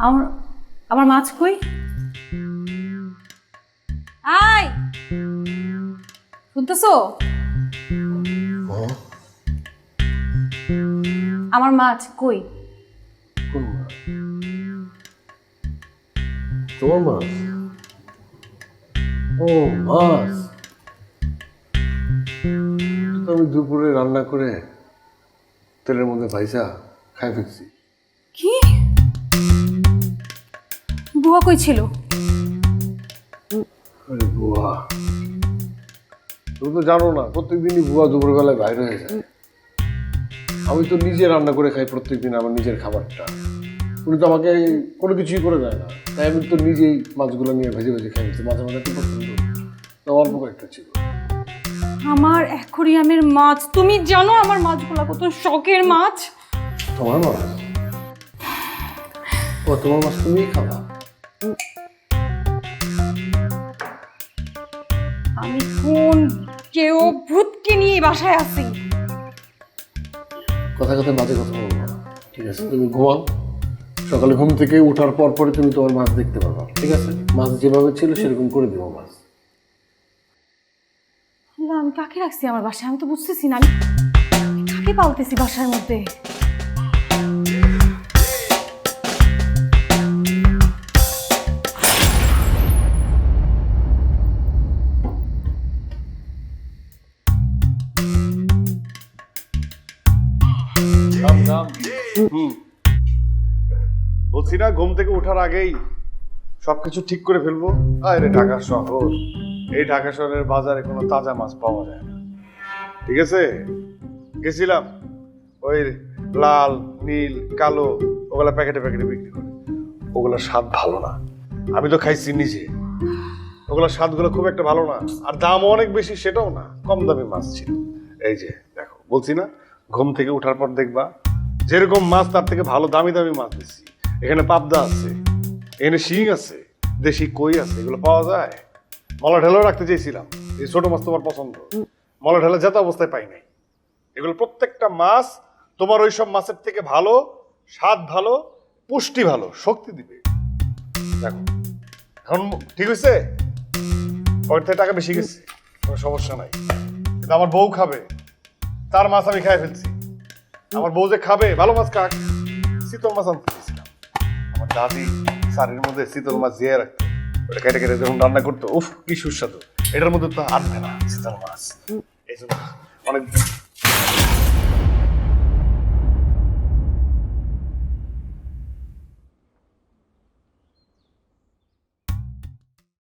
আমার আমার মাছ কই? আই শুনতেছো? আমার মাছ কই? কোন মাছ? তোমার মাছ? ও মাছ, তো আমি দুপুরে রান্না করে তেলের মধ্যে ভাইসা খাই ফেলছি। কি বুয়া কই ছিল? আরে বুয়া, তুমি তো জানো না প্রত্যেকদিনই বুয়া দুপুরবেলায় বাইরে হয়ে যায়। আমি তো নিজে রান্না করে খাই প্রত্যেকদিন আমার নিজের খাবারটা। উনি তো আমাকে কোনো কিছুই করে দেয় না, তাই আমি তো নিজেই মাছগুলো নিয়ে ভেজে ভেজে খাই ফেলছি। মাঝে মাঝে একটু পছন্দ, তো অল্প কয়েকটা ছিল। আমার অ্যাকোয়ারিয়ামের মাছ, তুমি জানো আমার মাছগুলো কত শখের মাছ। তোমার মাছ? ও তোমার মাছ তুমিই খাবা? আমি কোন কেউ ভূতকে নিয়ে বাসায় আছি? কথা কথা বাজে কথা বলবো না, ঠিক আছে? তুমি ঘুমাও, সকালে ঘুম থেকে ওঠার পর পরে তুমি তোমার মাছ দেখতে পারবা, ঠিক আছে? মাছ যেভাবে ছিল সেরকম করে দেবো মাছ। না, আমি কাকে রাখছি আমার বাসায় আমি তো বুঝতেছি না। আমি কাকে পালতেছি বাসার মধ্যে? বলছি না ঘুম থেকে ওঠার আগেই সবকিছু ঠিক করে ফেলবো। আরে ঢাকা শহর, এই ঢাকা শহরের বাজারে কোনো তাজা মাছ পাওয়া যায় না, ঠিক আছে? গেছিলাম ওই লাল নীল কালো ওগুলা প্যাকেটে প্যাকেটে বিক্রি করে, ওগুলা স্বাদ ভালো না। আমি তো খাইছি নিজে, ওগুলা স্বাদগুলো খুব একটা ভালো না, আর দামও অনেক বেশি, সেটাও না, কম দামি মাছ ছিল। এই যে দেখো, বলছি না ঘুম থেকে ওঠার পর দেখবা যেরকম মাছ তার থেকে ভালো দামি দামি মাছ দিচ্ছি। এখানে পাবদা আছে, এখানে শিং আছে, দেশি কই আছে, এগুলো পাওয়া যায়। মলা ঢেলেও রাখতে চেয়েছিলাম, এই ছোট মাছ তোমার পছন্দ, মলা ঢেলে যেতে অবস্থায় পাই নাই। এগুলো প্রত্যেকটা মাছ তোমার ওই সব মাছের থেকে ভালো, স্বাদ ভালো, পুষ্টি ভালো, শক্তি দিবে। দেখো এখন ঠিক হয়েছে, ওর থেকে টাকা বেশি গেছে, কোনো সমস্যা নাই, কিন্তু আমার বউ খাবে, তার মাছ আমি খাই ফেলছি। আমার বউ যে খাবে ভালো মাছ কাক, শীতল মাছ আনতে দিয়েছিলাম। আমার দাদি শাড়ির মধ্যে শীতল মাছ দিয়ে রাখতো, ওটা কেটে কেটে যখন রান্না করতো, উফ কি সুস্বাদু। এটার মধ্যে তো আনবে না শীতল মাছ, এই জন্য অনেক